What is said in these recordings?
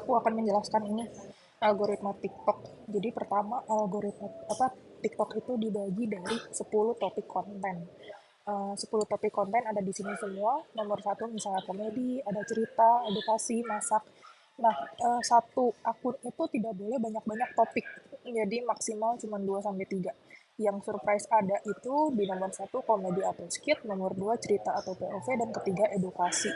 aku akan menjelaskan ini algoritma TikTok. Jadi pertama algoritma TikTok itu dibagi dari 10 topik konten. 10 topik konten ada di sini semua. Nomor satu misalnya komedi, ada cerita, edukasi, masak. Nah, satu akun itu tidak boleh banyak-banyak topik. Jadi maksimal cuma 2 sampai 3. Yang surprise ada itu di nomor satu komedi atau skit, nomor 2 cerita atau POV, dan ketiga edukasi.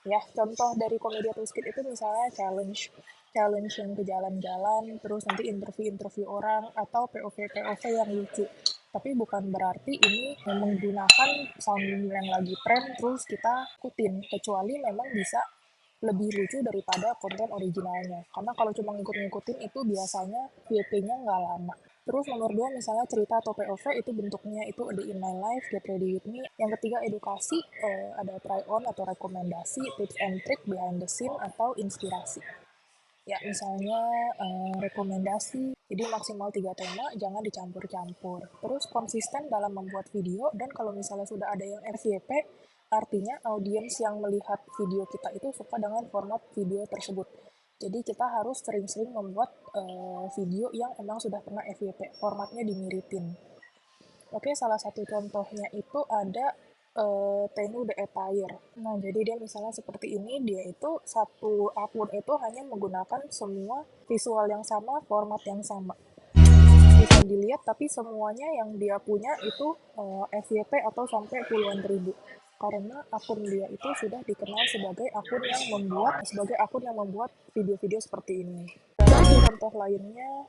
Ya, contoh dari komedi atau skit itu misalnya challenge challenge yang ke jalan-jalan, terus nanti interview-interview orang, atau POV-POV yang lucu. Tapi bukan berarti ini menggunakan sound yang lagi tren, terus kita ikutin. Kecuali memang bisa lebih lucu daripada konten originalnya. Karena kalau cuma ngikut-ngikutin itu biasanya VP-nya nggak lama. Terus nomor 2 misalnya cerita atau POV itu bentuknya itu ada in my life, get ready with me. Yang ketiga edukasi, ada try on atau rekomendasi, tips and trick, behind the scene, atau inspirasi. Ya, misalnya rekomendasi, jadi maksimal 3 tema, jangan dicampur-campur. Terus konsisten dalam membuat video, dan kalau misalnya sudah ada yang FYP, artinya audiens yang melihat video kita itu suka dengan format video tersebut. Jadi kita harus sering-sering membuat video yang emang sudah pernah FYP, formatnya dimiripin. Oke, salah satu contohnya itu ada Tenu The Attire. Nah, jadi dia misalnya seperti ini, dia itu satu akun itu hanya menggunakan semua visual yang sama, format yang sama. Bisa dilihat, tapi semuanya yang dia punya itu FYP atau sampai puluhan ribu. Karena akun dia itu sudah dikenal sebagai akun yang membuat video-video seperti ini. Dan contoh lainnya,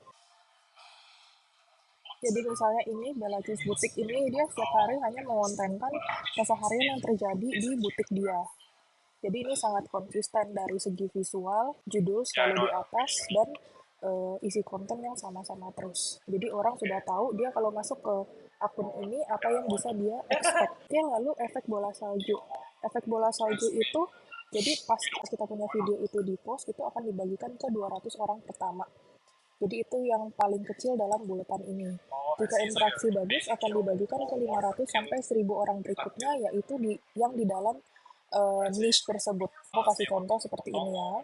jadi misalnya ini Bella Cheese Boutique ini dia setiap hari hanya mengontenkan keseharian yang terjadi di butik dia. Jadi ini sangat konsisten dari segi visual, judul selalu di atas, dan isi konten yang sama-sama terus. Jadi orang sudah tahu dia kalau masuk ke akun ini apa yang bisa dia expect. Oke, lalu efek bola salju. Efek bola salju itu jadi pas kita punya video itu di post itu akan dibagikan ke 200 orang pertama. Jadi itu yang paling kecil dalam bulletin ini. Jika interaksi bagus akan dibagikan ke 500 sampai 1000 orang berikutnya, yaitu yang di dalam niche tersebut. Aku kasih contoh seperti ini ya.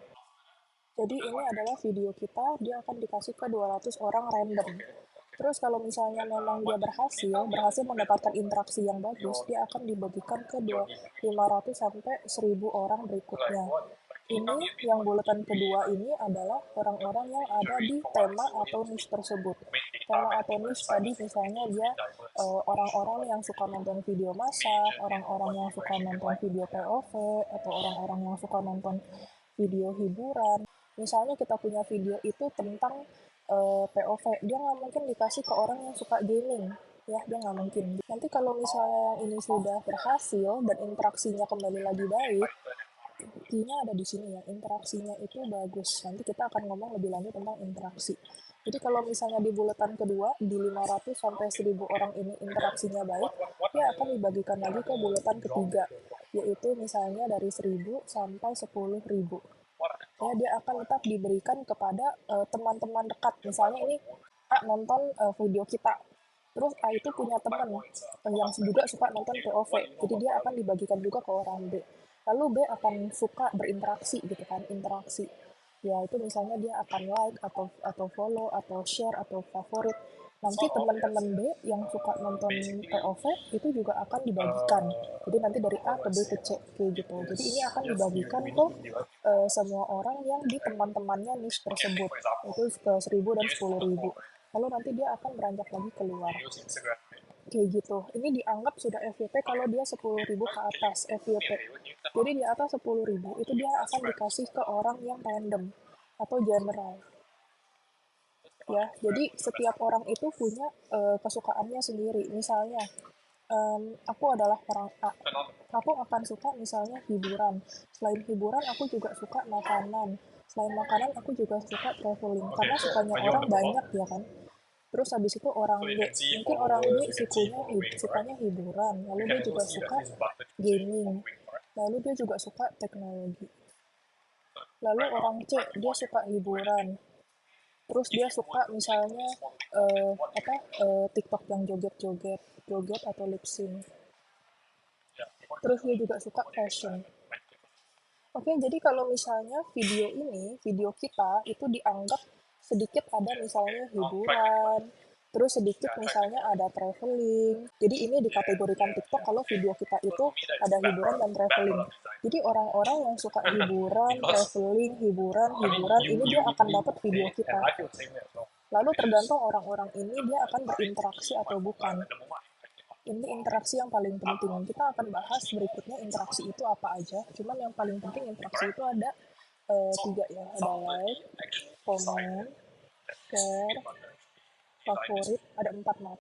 Jadi ini adalah video kita, dia akan dikasih ke 200 orang random. Terus kalau misalnya memang dia berhasil mendapatkan interaksi yang bagus, dia akan dibagikan ke 500 sampai 1000 orang berikutnya. Ini yang bulletin kedua ini adalah orang-orang yang ada di tema atau niche tersebut. Tema atau niche tadi misalnya dia orang-orang yang suka nonton video masak, orang-orang yang suka nonton video POV, atau orang-orang yang suka nonton video hiburan. Misalnya kita punya video itu tentang POV, dia nggak mungkin dikasih ke orang yang suka gaming, ya dia nggak mungkin. Nanti kalau misalnya yang ini sudah berhasil dan interaksinya kembali lagi baik, intinya ada di sini ya, interaksinya itu bagus. Nanti kita akan ngomong lebih lanjut tentang interaksi. Jadi kalau misalnya di bulletin kedua, di 500 sampai 1000 orang ini interaksinya baik, dia akan dibagikan lagi ke bulletin ketiga, yaitu misalnya dari 1000 sampai 10.000. Ya, dia akan tetap diberikan kepada teman-teman dekat. Misalnya ini A nonton video kita, terus A itu punya teman yang juga suka nonton POV, jadi dia akan dibagikan juga ke orang B. Lalu B akan suka berinteraksi gitu kan, interaksi. Ya itu misalnya dia akan like atau follow atau share atau favorit. Nanti teman-teman B yang suka nonton POV itu juga akan dibagikan. Jadi nanti dari A ke B ke C kayak gitu. Jadi ini akan dibagikan ke semua orang yang di teman-temannya niche tersebut. Itu ke 1000 dan 10.000. Lalu nanti dia akan beranjak lagi keluar. Kayak gitu. Ini dianggap sudah FYP kalau dia 10.000 ke atas FYP. Jadi di atas 10.000 itu dia akan dikasih ke orang yang random atau general. Ya, jadi setiap orang itu punya kesukaannya sendiri. Misalnya, aku adalah orang A. Aku akan suka misalnya hiburan. Selain hiburan, aku juga suka makanan. Selain makanan, aku juga suka traveling. Karena sukanya orang banyak ya kan. Terus habis itu orang B, mungkin orang B sukanya hiburan, lalu dia juga suka gaming, lalu dia juga suka teknologi. Lalu orang C, dia suka hiburan, terus dia suka misalnya TikTok yang joget atau lip sync. Terus dia juga suka fashion. Oke, jadi kalau misalnya video kita itu dianggap sedikit ada misalnya hiburan, terus sedikit misalnya ada traveling. Jadi ini dikategorikan TikTok kalau video kita itu ada hiburan dan traveling. Jadi orang-orang yang suka hiburan, traveling, hiburan, ini dia akan dapat video kita. Lalu tergantung orang-orang ini dia akan berinteraksi atau bukan. Ini interaksi yang paling penting. Kita akan bahas berikutnya interaksi itu apa aja. Cuman yang paling penting interaksi itu ada tiga ya. Ada like, komen, share, favorit. Ada empat maaf.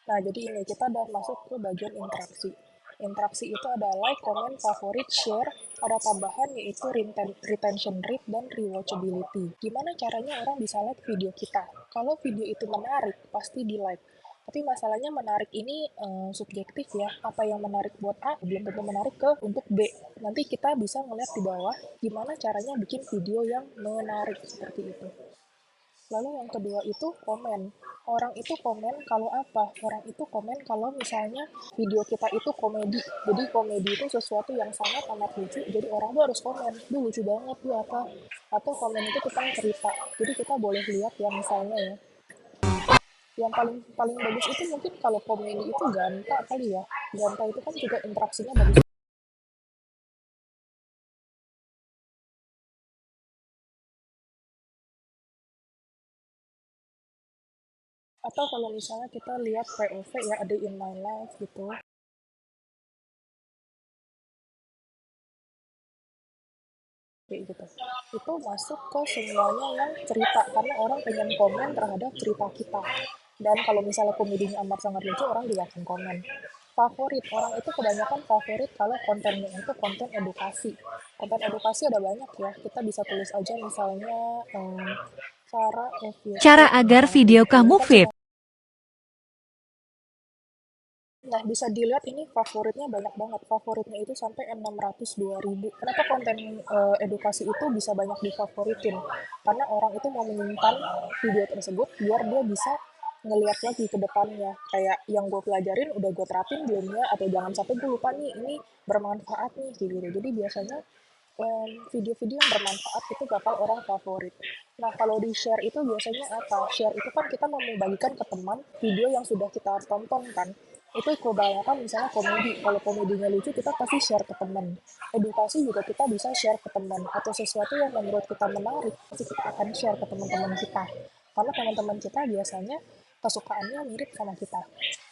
Nah, jadi ini kita udah masuk ke bagian interaksi. Interaksi itu ada like, comment, favorit, share, ada tambahan yaitu retention rate dan rewatchability. Gimana caranya orang bisa like video kita? Kalau video itu menarik, pasti di like. Tapi masalahnya menarik ini subjektif ya. Apa yang menarik buat A belum tentu menarik ke untuk B. Nanti kita bisa ngeliat di bawah gimana caranya bikin video yang menarik seperti itu. Lalu yang kedua itu komen. Orang itu komen kalau apa? Orang itu komen kalau misalnya video kita itu komedi. Jadi komedi itu sesuatu yang sangat amat lucu. Jadi orang tuh harus komen. Duh lucu banget tuh apa? Atau komen itu tentang cerita. Jadi kita boleh lihat ya misalnya ya. Yang paling paling bagus itu mungkin kalau komedi itu Ganta kali ya. Ganta itu kan juga interaksinya bagus. Atau kalau misalnya kita lihat POV ya, ada in my life gitu. Kayak gitu. Itu masuk ke semuanya yang cerita, karena orang pengen komen terhadap cerita kita. Dan kalau misalnya komedinya amat sangat lucu, orang juga akan komen. Favorit, orang itu kebanyakan favorit kalau kontennya itu konten edukasi. Konten edukasi ada banyak ya, kita bisa tulis aja misalnya cara FYP. Cara agar video kamu fit. Nah, bisa dilihat ini favoritnya banyak banget. Favoritnya itu sampai 602.000. Kenapa konten edukasi itu bisa banyak difavoritin? Karena orang itu mau menyimpan video tersebut biar dia bisa ngeliat lagi ke depannya. Kayak yang gue pelajarin udah gue terapin belum ya? Atau jangan sampai gue lupa nih, ini bermanfaat nih. Gitu. Jadi biasanya video-video yang bermanfaat itu bakal orang favorit. Nah, kalau di share itu biasanya apa? Share itu kan kita mau membagikan ke teman video yang sudah kita tonton kan. Itu kebanyakan misalnya komedi. Kalau komedinya lucu, kita pasti share ke teman. Edukasi juga kita bisa share ke teman. Atau sesuatu yang menurut kita menarik, pasti kita akan share ke teman-teman kita. Karena teman-teman kita biasanya kesukaannya mirip sama kita.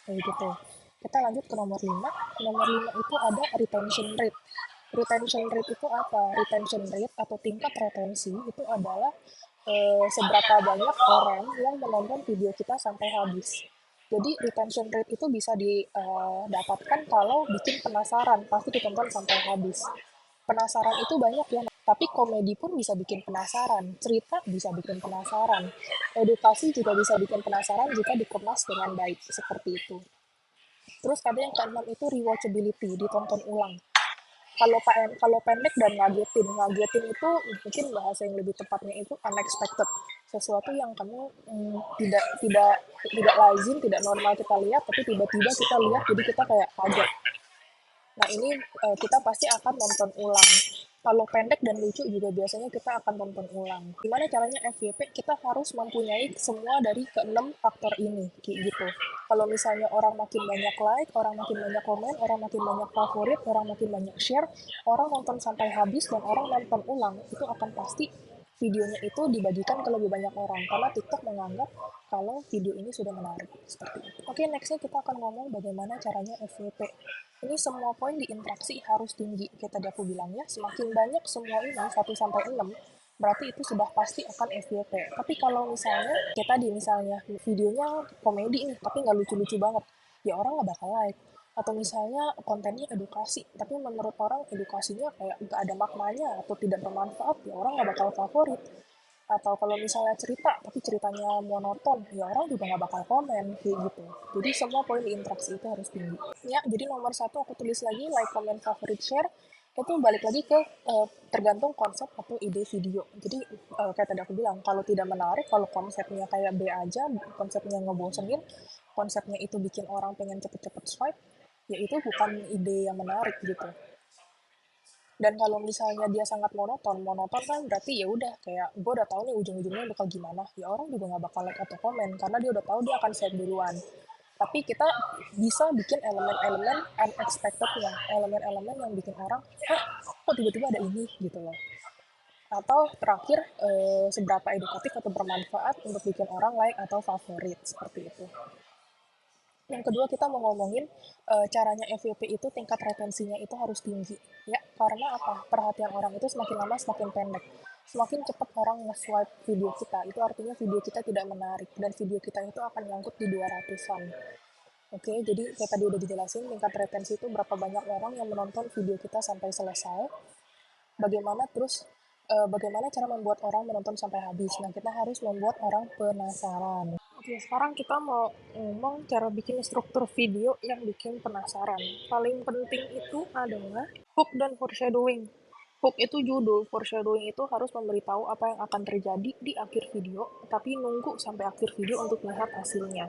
Kayak gitu. Kita lanjut ke nomor 5. Nomor 5 itu ada retention rate. Retention rate itu apa? Retention rate atau tingkat retensi itu adalah seberapa banyak orang yang menonton video kita sampai habis. Jadi retention rate itu bisa didapatkan kalau bikin penasaran, pasti ditonton sampai habis. Penasaran itu banyak ya, tapi komedi pun bisa bikin penasaran, cerita bisa bikin penasaran, edukasi juga bisa bikin penasaran jika dikemas dengan baik, seperti itu. Terus ada yang keenam itu rewatchability, ditonton ulang. Kalau pendek dan ngagetin itu mungkin bahasa yang lebih tepatnya itu unexpected, sesuatu yang kamu tidak tidak tidak lazim, tidak normal kita lihat, tapi tiba-tiba kita lihat jadi kita kayak kaget. Nah ini kita pasti akan nonton ulang. Kalau pendek dan lucu juga biasanya kita akan nonton ulang. Gimana caranya FYP? Kita harus mempunyai semua dari keenam faktor ini, kayak gitu. Kalau misalnya orang makin banyak like, orang makin banyak komen, orang makin banyak favorit, orang makin banyak share, orang nonton sampai habis dan orang nonton ulang, itu akan pasti videonya itu dibagikan ke lebih banyak orang. Karena TikTok menganggap kalau video ini sudah menarik. Seperti itu. Oke, nextnya kita akan ngomong bagaimana caranya FYP. Ini semua poin di interaksi harus tinggi. Kayak tadi aku bilang ya, semakin banyak semua ini 1-6, berarti itu sudah pasti akan FYP. Tapi kalau misalnya, kayak tadi misalnya, videonya komedi nih, tapi nggak lucu-lucu banget, ya orang nggak bakal like. Atau misalnya kontennya edukasi, tapi menurut orang edukasinya kayak nggak ada maknanya atau tidak bermanfaat, ya orang nggak bakal favorit. Atau kalau misalnya cerita tapi ceritanya monoton, ya orang juga nggak bakal komen kayak gitu. Jadi semua poin di interaksi itu harus tinggi ya. Jadi nomor 1 aku tulis lagi like, comment, favorite, share. Itu balik lagi ke tergantung konsep atau ide video. Jadi kayak tadi aku bilang, kalau tidak menarik, kalau konsepnya kayak B aja, konsepnya ngebosenin, konsepnya itu bikin orang pengen cepet-cepet swipe, ya itu bukan ide yang menarik gitu. Dan kalau misalnya dia sangat monoton kan berarti ya udah kayak gue udah tahu nih ujung-ujungnya bakal gimana, ya orang juga nggak bakal like atau komen karena dia udah tahu dia akan save duluan. Tapi kita bisa bikin elemen-elemen unexpectednya, elemen-elemen yang bikin orang, kok tiba-tiba ada ini gitu loh. Atau terakhir, seberapa edukatif atau bermanfaat untuk bikin orang like atau favorit, seperti itu. Yang kedua kita mau ngomongin caranya FYP itu tingkat retensinya itu harus tinggi. Ya, karena apa? Perhatian orang itu semakin lama semakin pendek. Semakin cepat orang nge-swipe video kita, itu artinya video kita tidak menarik dan video kita itu akan nyangkut di 200-an. Oke, jadi kayak tadi udah dijelasin tingkat retensi itu berapa banyak orang yang menonton video kita sampai selesai. Bagaimana cara membuat orang menonton sampai habis. Nah, kita harus membuat orang penasaran. Oke, sekarang kita mau ngomong cara bikin struktur video yang bikin penasaran. Paling penting itu adalah hook dan foreshadowing. Hook itu judul, foreshadowing itu harus memberitahu apa yang akan terjadi di akhir video, tapi nunggu sampai akhir video untuk melihat hasilnya.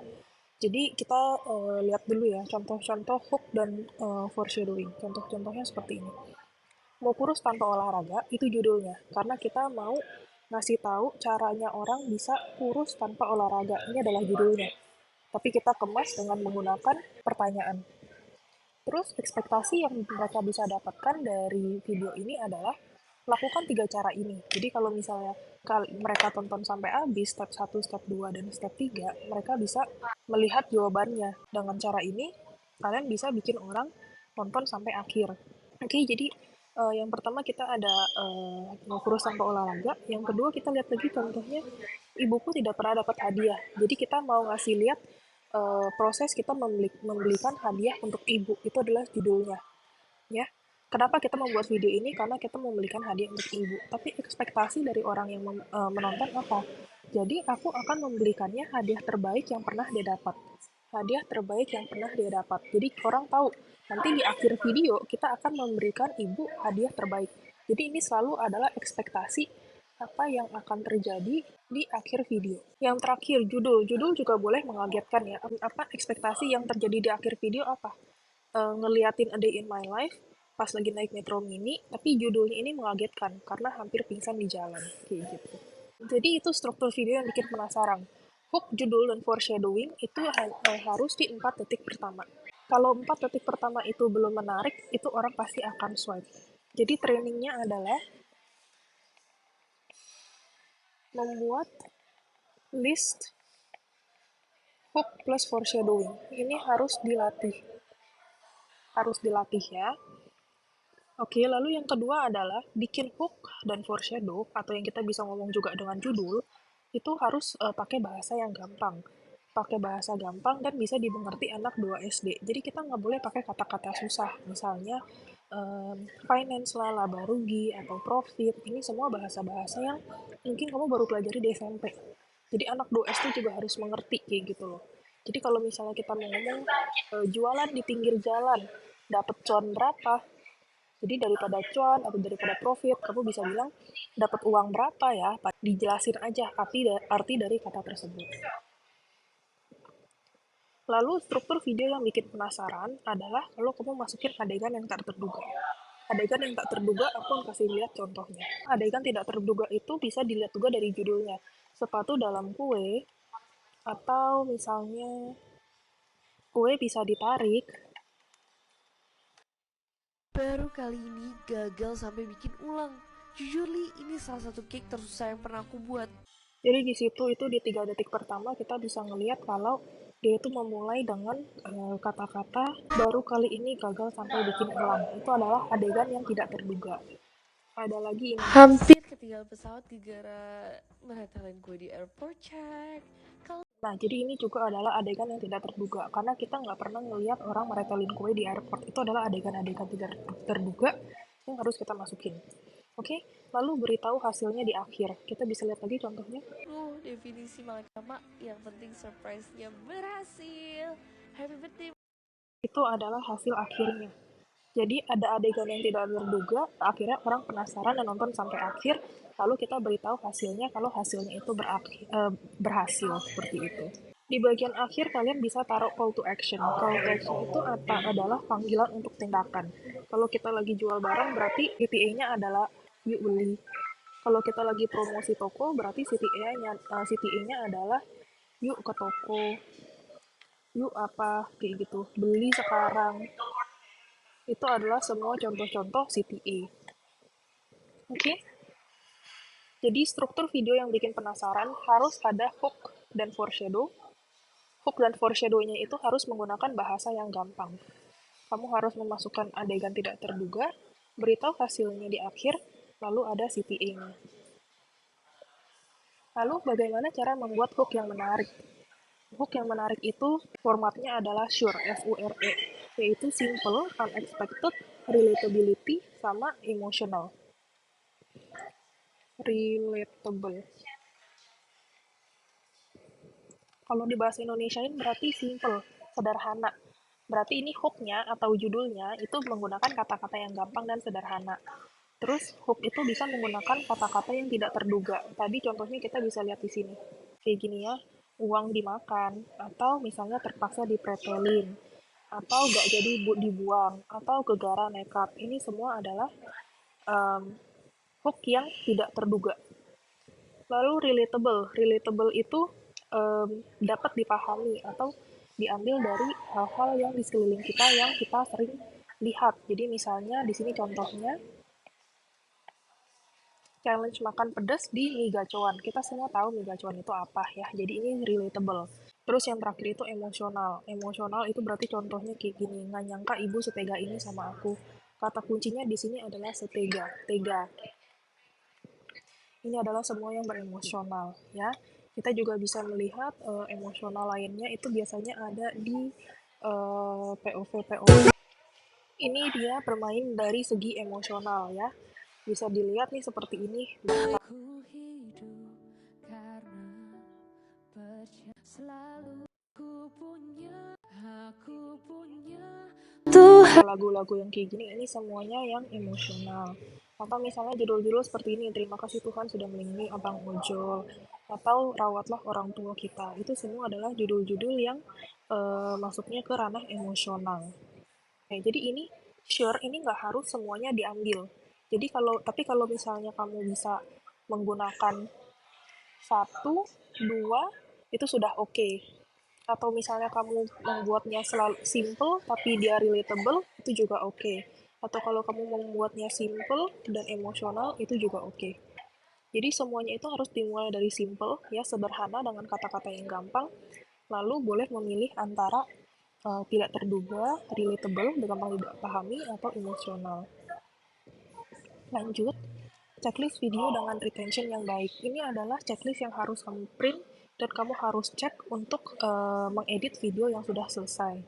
Jadi kita lihat dulu ya contoh-contoh hook dan foreshadowing. Contoh-contohnya seperti ini. Mau kurus tanpa olahraga itu judulnya, karena kita mau ngasih tahu caranya orang bisa kurus tanpa olahraga. Ini adalah judulnya. Tapi kita kemas dengan menggunakan pertanyaan. Terus ekspektasi yang mereka bisa dapatkan dari video ini adalah lakukan 3 cara ini. Jadi kalau misalnya mereka tonton sampai habis step 1, step 2, dan step 3, mereka bisa melihat jawabannya. Dengan cara ini, kalian bisa bikin orang tonton sampai akhir. Oke, jadi yang pertama kita ada mau kurus tanpa olahraga. Yang kedua kita lihat lagi contohnya, ibuku tidak pernah dapat hadiah. Jadi kita mau ngasih lihat proses kita membelikan hadiah untuk ibu. Itu adalah judulnya. Ya, kenapa kita membuat video ini? Karena kita membelikan hadiah untuk ibu. Tapi ekspektasi dari orang yang menonton apa? Jadi aku akan membelikannya hadiah terbaik yang pernah dia dapat. Hadiah terbaik yang pernah dia dapat. Jadi orang tahu, nanti di akhir video kita akan memberikan ibu hadiah terbaik. Jadi ini selalu adalah ekspektasi apa yang akan terjadi di akhir video. Yang terakhir, judul. Judul juga boleh mengagetkan ya. Apa ekspektasi yang terjadi di akhir video apa? Ngeliatin A Day in My Life pas lagi naik Metro Mini, tapi judulnya ini mengagetkan karena hampir pingsan di jalan, kayak gitu. Jadi itu struktur video yang bikin penasaran. Hook, judul, dan foreshadowing itu harus di 4 detik pertama. Kalau 4 detik pertama itu belum menarik, itu orang pasti akan swipe. Jadi trainingnya adalah membuat list hook plus foreshadowing. Ini harus dilatih. Harus dilatih ya. Oke, lalu yang kedua adalah bikin hook dan foreshadow, atau yang kita bisa ngomong juga dengan judul, itu harus pakai bahasa yang gampang. Pakai bahasa gampang dan bisa dimengerti anak 2 SD. Jadi kita nggak boleh pakai kata-kata susah. Misalnya finance lah, laba rugi, atau profit. Ini semua bahasa-bahasa yang mungkin kamu baru pelajari di SMP. Jadi anak 2 SD juga harus mengerti kayak gitu loh. Jadi kalau misalnya kita mau ngomong jualan di pinggir jalan, dapat cuan berapa? Jadi daripada cuan atau daripada profit, kamu bisa bilang dapat uang berapa ya, dijelasin aja arti dari kata tersebut. Lalu struktur video yang bikin penasaran adalah kalau kamu masukin adegan yang tak terduga. Adegan yang tak terduga, aku akan kasih lihat contohnya. Adegan tidak terduga itu bisa dilihat juga dari judulnya. Sepatu dalam kue, atau misalnya kue bisa ditarik. Baru kali ini gagal sampai bikin ulang. Jujur Li, ini salah satu cake tersusah yang pernah aku buat. Jadi di situ itu di 3 detik pertama kita bisa ngelihat kalau dia itu memulai dengan kata-kata baru kali ini gagal sampai bikin ulang. Itu adalah adegan yang tidak terduga. Ada lagi ini. Hampir ketinggalan pesawat gara-gara meretelin gue di airport check. Nah, jadi ini juga adalah adegan yang tidak terduga karena kita nggak pernah ngelihat orang meretelin kue di airport. Itu adalah adegan-adegan tidak terduga yang harus kita masukin. Oke, lalu beritahu hasilnya di akhir. Kita bisa lihat lagi contohnya. Definisi malakama, yang penting surprise-nya berhasil. Happy birthday. Itu adalah hasil akhirnya. Jadi ada adegan yang tidak terduga, akhirnya orang penasaran dan nonton sampai akhir, lalu kita beritahu hasilnya kalau hasilnya itu berhasil, seperti itu. Di bagian akhir kalian bisa taruh call to action. Call to action itu adalah panggilan untuk tindakan. Kalau kita lagi jual barang berarti CTA-nya adalah yuk beli. Kalau kita lagi promosi toko berarti CTA-nya adalah yuk ke toko, yuk apa kayak gitu. Beli sekarang. Itu adalah semua contoh-contoh CTA. Oke? Jadi struktur video yang bikin penasaran harus ada hook dan foreshadow. Hook dan foreshadow-nya itu harus menggunakan bahasa yang gampang. Kamu harus memasukkan adegan tidak terduga, beritahu hasilnya di akhir, lalu ada CTA-nya. Lalu bagaimana cara membuat hook yang menarik? Hook yang menarik itu formatnya adalah SURE, S-U-R-E, yaitu simple, unexpected, relatability, sama emotional. Relatable. Kalau di bahasa Indonesiain berarti simple, sederhana. Berarti ini hook-nya atau judulnya itu menggunakan kata-kata yang gampang dan sederhana. Terus hook itu bisa menggunakan kata-kata yang tidak terduga. Tadi contohnya kita bisa lihat di sini. Kayak gini ya, uang dimakan, atau misalnya terpaksa dipretelin, atau gak jadi dibuang, atau gegara nekat. Ini semua adalah um, hook yang tidak terduga. Lalu relatable. Relatable itu dapat dipahami atau diambil dari hal-hal yang di sekeliling kita yang kita sering lihat. Jadi misalnya di sini contohnya challenge makan pedas di mie gacoan. Kita semua tahu mie gacoan itu apa ya. Jadi ini relatable. Terus yang terakhir itu emosional. Emosional itu berarti contohnya kayak gini. Nggak nyangka ibu setega ini sama aku. Kata kuncinya di sini adalah setega. Tega. Ini adalah semua yang beremosional ya. Kita juga bisa melihat emosional lainnya itu biasanya ada di POV POV. Ini dia bermain dari segi emosional ya. Bisa dilihat nih seperti ini. Ku hidup karena selalu aku punya Lagu-lagu yang kayak gini ini semuanya yang emosional. Atau misalnya judul-judul seperti ini, terima kasih Tuhan sudah melindungi Abang Ojol, atau rawatlah orang tua kita. Itu semua adalah judul-judul yang masuknya ke ranah emosional. Oke, jadi ini sure ini nggak harus semuanya diambil. Jadi kalau misalnya kamu bisa menggunakan satu, dua, itu sudah oke. Atau misalnya kamu membuatnya selalu simple tapi dia relatable, itu juga oke. Atau kalau kamu membuatnya simple dan emosional, itu juga oke. Jadi semuanya itu harus dimulai dari simple, ya sederhana dengan kata-kata yang gampang, lalu boleh memilih antara tidak terduga, relatable, gampang dipahami, atau emosional. Lanjut, checklist video dengan retention yang baik. Ini adalah checklist yang harus kamu print dan kamu harus cek untuk mengedit video yang sudah selesai.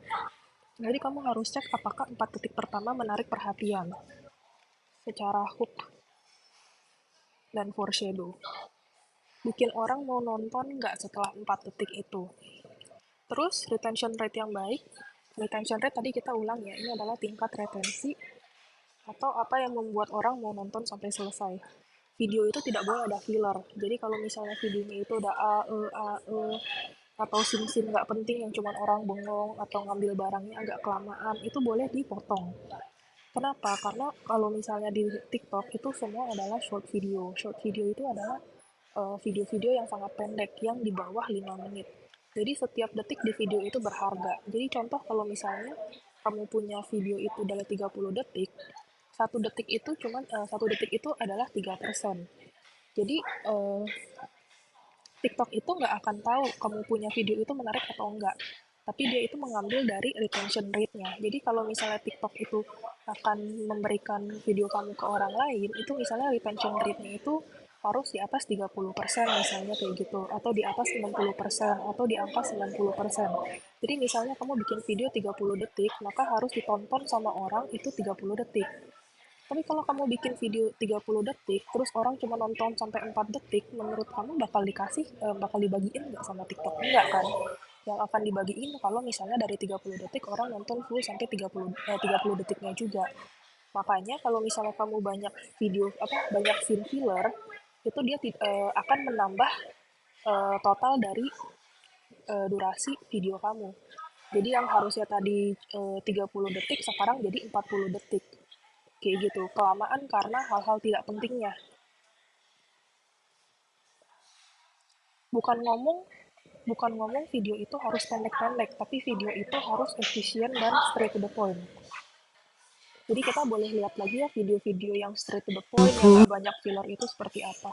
Jadi kamu harus cek apakah 4 detik pertama menarik perhatian secara hook dan foreshadow. Bikin orang mau nonton nggak setelah 4 detik itu. Terus retention rate yang baik. Retention rate tadi kita ulang ya, ini adalah tingkat retensi atau apa yang membuat orang mau nonton sampai selesai. Video itu tidak boleh ada filler. Jadi kalau misalnya videonya itu udah atau scene-scene nggak penting yang cuma orang bengong atau ngambil barangnya agak kelamaan, itu boleh dipotong. Kenapa? Karena kalau misalnya di TikTok itu semua adalah short video. Short video itu adalah video-video yang sangat pendek yang di bawah 5 menit. Jadi setiap detik di video itu berharga. Jadi contoh kalau misalnya kamu punya video itu adalah 30 detik, satu detik itu adalah 3%. Jadi TikTok itu nggak akan tahu kamu punya video itu menarik atau enggak. Tapi dia itu mengambil dari retention rate-nya. Jadi kalau misalnya TikTok itu akan memberikan video kamu ke orang lain, itu misalnya retention rate-nya itu harus di atas 30% misalnya kayak gitu. Atau di atas 60%, atau di angka 90%. Jadi misalnya kamu bikin video 30 detik, maka harus ditonton sama orang itu 30 detik. Tapi kalau kamu bikin video 30 detik, terus orang cuma nonton sampai 4 detik, menurut kamu bakal dibagiin nggak sama TikTok? Enggak kan? Yang akan dibagiin kalau misalnya dari 30 detik orang nonton full sampai 30 detiknya juga. Makanya kalau misalnya kamu banyak scene filler, itu dia akan menambah total dari durasi video kamu. Jadi yang harusnya tadi 30 detik sekarang jadi 40 detik. Kayak gitu, kelamaan karena hal-hal tidak pentingnya. Bukan ngomong bukan ngomong video itu harus pendek-pendek, tapi video itu harus efisien dan straight to the point. Jadi kita boleh lihat lagi ya video-video yang straight to the point, yang gak banyak filler itu seperti apa.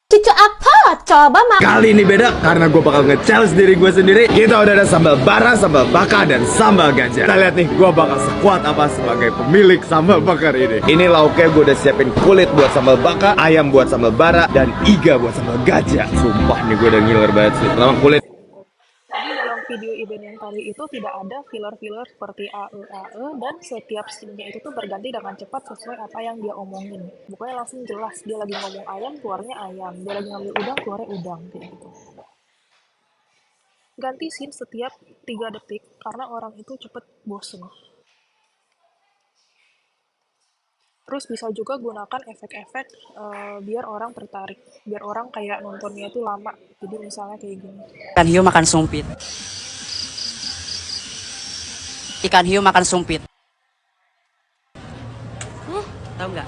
Cucu apa? Coba Kali ini beda karena gue bakal nge-challenge diri gue sendiri. Kita udah ada sambal bara, sambal baka, dan sambal gajah. Kita lihat nih, gue bakal sekuat apa sebagai pemilik sambal bakar ini. Ini lauknya gue udah siapin kulit buat sambal baka, ayam buat sambal bara, dan iga buat sambal gajah. Sumpah nih gue udah ngiler banget sih. Pertama kulit. Jadi dalam video event yang tadi itu tidak ada filler-filler seperti AE dan setiap scene-nya itu tuh berganti dengan cepat sesuai apa yang dia omongin. Pokoknya langsung jelas, dia lagi ngomong ayam, keluarnya ayam. Dia lagi ngambil udang, keluarnya udang, kayak gitu. Ganti scene setiap 3 detik karena orang itu cepet bosen. Terus bisa juga gunakan efek-efek biar orang tertarik, biar orang kayak nontonnya itu lama. Jadi misalnya kayak gini. Ikan hiu makan sumpit. Ikan hiu makan sumpit. Tahu nggak?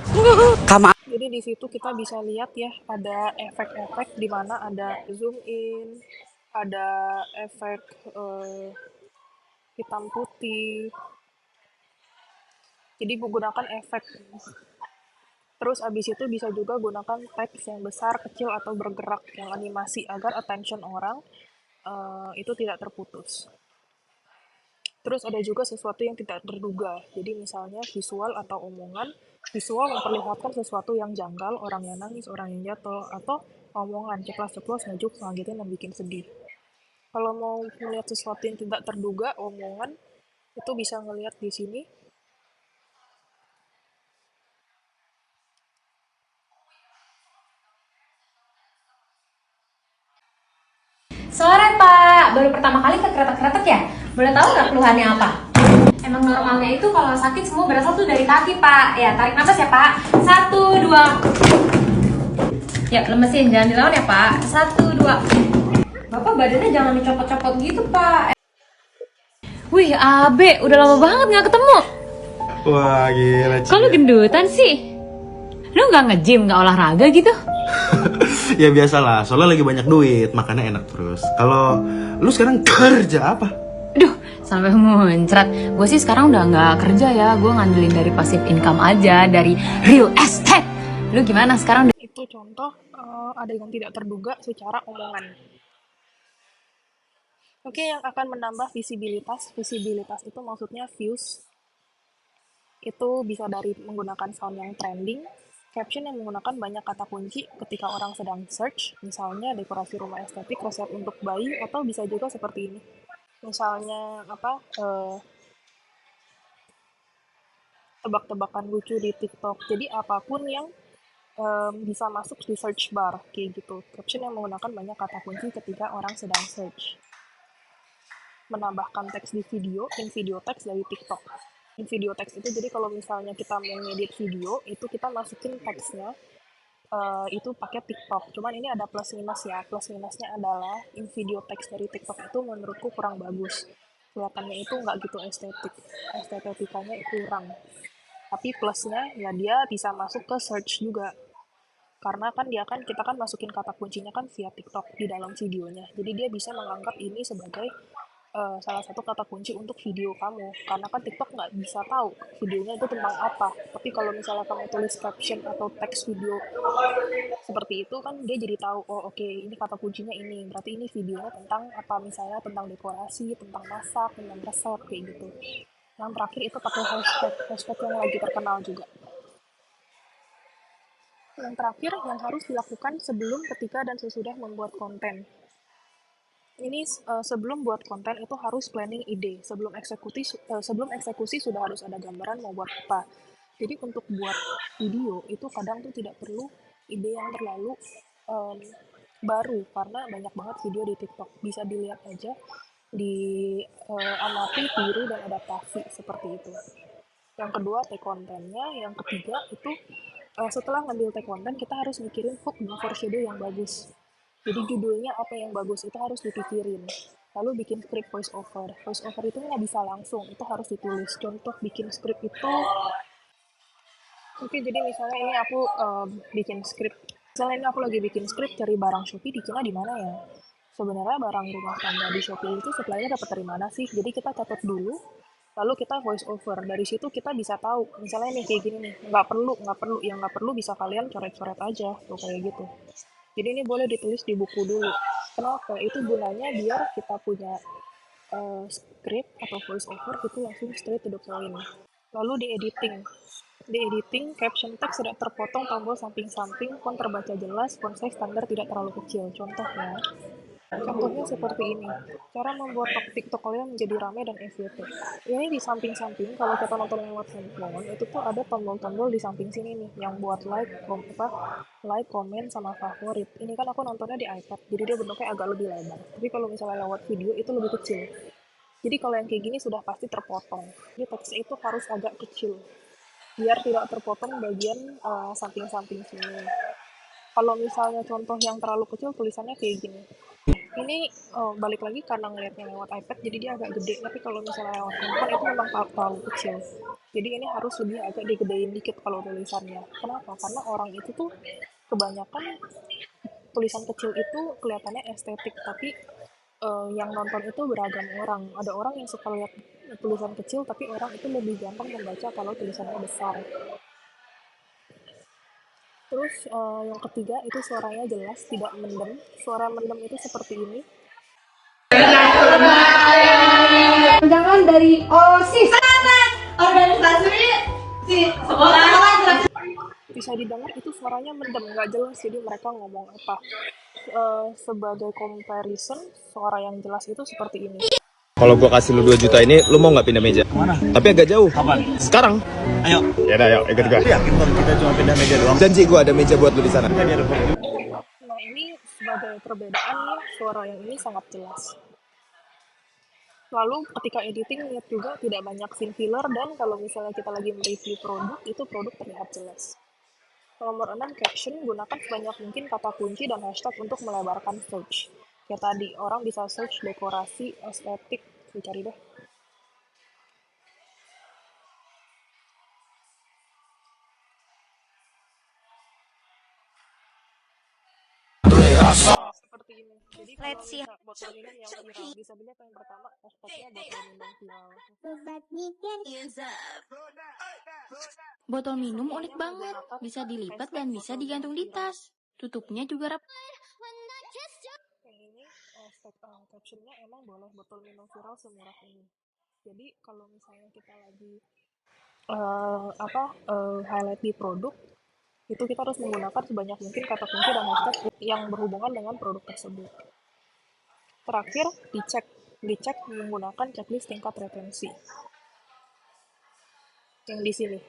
Kama Jadi di situ kita bisa lihat ya, ada efek-efek di mana ada zoom in, ada efek hitam putih. Jadi menggunakan efek. Terus abis itu bisa juga gunakan teks yang besar, kecil, atau bergerak yang animasi agar attention orang itu tidak terputus. Terus ada juga sesuatu yang tidak terduga. Jadi misalnya visual atau omongan. Visual memperlihatkan sesuatu yang janggal, orang yang nangis, orang yang jatuh, atau omongan ceplas-ceplos, ngejuk, ngagetin, dan bikin sedih. Kalau mau melihat sesuatu yang tidak terduga, omongan, itu bisa ngelihat di sini. Sore Pak, baru pertama kali ke kretek-kretek ya? Boleh tahu nggak keluhannya apa? Emang normalnya itu kalau sakit semua berasal tuh dari kaki Pak. Ya tarik nafas ya Pak. 1, 2. Ya lemesin, jangan dilawan ya Pak. 1, 2. Bapak badannya jangan dicopot-copot gitu Pak. Wih, Abe, udah lama banget nggak ketemu. Wah gila. Kok lu gendutan sih? Lu nggak nge-gym, nggak olahraga gitu? Ya biasalah, soalnya lagi banyak duit, makannya enak terus. Kalau lu sekarang kerja apa? Aduh, sampai muncrat. Gue sih sekarang udah nggak kerja ya. Gue ngandelin dari passive income aja, dari real estate. Lu gimana sekarang? Itu contoh ada yang tidak terduga secara omongan. Oke, yang akan menambah visibilitas. Visibilitas itu maksudnya views. Itu bisa dari menggunakan sound yang trending, caption yang menggunakan banyak kata kunci ketika orang sedang search, misalnya dekorasi rumah estetik, resep untuk bayi, atau bisa juga seperti ini. Misalnya tebak-tebakan lucu di TikTok. Jadi apapun yang bisa masuk di search bar, kayak gitu. Caption yang menggunakan banyak kata kunci ketika orang sedang search. Menambahkan teks di video, in video text dari TikTok. In video text itu jadi kalau misalnya kita mau ngedit video, itu kita masukin teksnya itu pakai TikTok. Cuman ini ada plus minus ya. Plus minusnya adalah in video text dari TikTok itu menurutku kurang bagus. Kelihatannya itu nggak gitu estetik. Estetikanya kurang. Tapi plusnya ya dia bisa masuk ke search juga. Karena kan kita kan masukin kata kuncinya kan via TikTok di dalam videonya. Jadi dia bisa menganggap ini sebagai salah satu kata kunci untuk video kamu. Karena kan TikTok nggak bisa tahu videonya itu tentang apa. Tapi kalau misalnya kamu tulis caption atau teks video seperti itu kan dia jadi tahu, oh oke, ini kata kuncinya ini. Berarti ini videonya tentang apa, misalnya tentang dekorasi, tentang masak, tentang resep, kayak gitu. Yang terakhir itu pakai hashtag yang lagi terkenal juga. Yang terakhir yang harus dilakukan sebelum, ketika, dan sesudah membuat konten. Ini sebelum buat konten itu harus planning ide. Sebelum eksekusi sudah harus ada gambaran mau buat apa. Jadi untuk buat video itu kadang tuh tidak perlu ide yang terlalu baru, karena banyak banget video di TikTok. Bisa dilihat aja di amati, tiru, dan adaptasi seperti itu. Yang kedua, take kontennya. Yang ketiga itu setelah ngambil take konten, kita harus mikirin hook dan foreshadow yang bagus. Jadi judulnya apa yang bagus itu harus dipikirin. lalu bikin script voice over. Voice over itu nggak bisa langsung, itu harus ditulis. Contoh bikin script itu, oke, jadi misalnya ini aku bikin script. Misalnya ini aku lagi bikin script cari barang Shopee di Cina di mana ya? Sebenarnya barang rumah tangga di Shopee itu supply-nya dapat dari mana sih? Jadi kita catat dulu, lalu kita voice over. Dari situ kita bisa tahu. Misalnya nih kayak gini nih, nggak perlu bisa kalian coret-coret aja, tuh kayak gitu. Jadi ini boleh ditulis di buku dulu. Kenapa? Itu gunanya biar kita punya script atau voice over itu langsung straight to the point. Lalu di editing, caption teks tidak terpotong, tombol samping-samping, font terbaca jelas, font size standar tidak terlalu kecil. Contohnya seperti ini. Cara membuat TikTok kalian menjadi ramai dan FYP. Ini di samping-samping, kalau kita nonton lewat handphone, itu tuh ada tombol-tombol di samping sini nih, yang buat like, comment, sama favorit. Ini kan aku nontonnya di iPad, jadi dia bentuknya agak lebih lebar. Tapi kalau misalnya lewat video, itu lebih kecil. Jadi kalau yang kayak gini sudah pasti terpotong. Jadi teksnya itu harus agak kecil, biar tidak terpotong bagian samping-samping sini. Kalau misalnya contoh yang terlalu kecil, tulisannya kayak gini. Ini balik lagi karena ngeliatnya lewat iPad, jadi dia agak gede. Tapi kalau misalnya lewat handphone itu memang terlalu kecil. Jadi ini harus lebih agak digedein dikit kalau tulisannya. Kenapa? Karena orang itu tuh kebanyakan tulisan kecil itu kelihatannya estetik, tapi yang nonton itu beragam orang. Ada orang yang suka lihat tulisan kecil, tapi orang itu lebih gampang membaca kalau tulisannya besar. Terus yang ketiga itu suaranya jelas, tidak mendem. Suara mendem itu seperti ini. Jangan dari OSIS. Organisasi sekolah. Bisa didengar itu suaranya mendem, nggak jelas, jadi mereka ngomong apa. Sebagai comparison, suara yang jelas itu seperti ini. Kalau gua kasih lu 2 juta ini, lu mau nggak pindah meja? Mana? Tapi agak jauh. Kapan? Sekarang. Ayo. Ya udah, ayo ikut gua. Yakin kalau kita cuma pindah meja doang? Janji gua ada meja buat lu di sana. Nah ini sebagai perbedaan nih, suara yang ini sangat jelas. Lalu ketika editing lihat juga tidak banyak scene filler, dan kalau misalnya kita lagi mereview produk, itu produk terlihat jelas. Nomor 6, caption, gunakan sebanyak mungkin kata kunci dan hashtag untuk melebarkan search. Kayak tadi, orang bisa search dekorasi, estetik, dicari deh. Seperti ini. Jadi kalau bisa botol minum yang viral, bisa dilihat yang pertama, hashtagnya botol minum viral. Botol minum unik banget, bisa dilipat dan bisa digantung di tas. Tutupnya juga rapi. Yang ini captionnya emang boleh botol minum viral semurah ini. Jadi kalau misalnya kita lagi highlight di produk, itu kita harus menggunakan sebanyak mungkin kata kunci dan hashtag yang berhubungan dengan produk tersebut. Terakhir, dicek menggunakan checklist tingkat retensi. Yang di sini.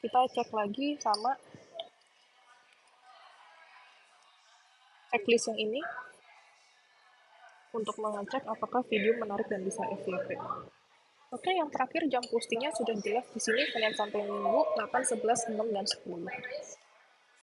Kita cek lagi sama checklist yang ini untuk mengecek apakah video menarik dan bisa FYP. Oke, yang terakhir jam postingnya sudah jelas di sini, Senin sampai Minggu, 8, 11, 6, dan 10.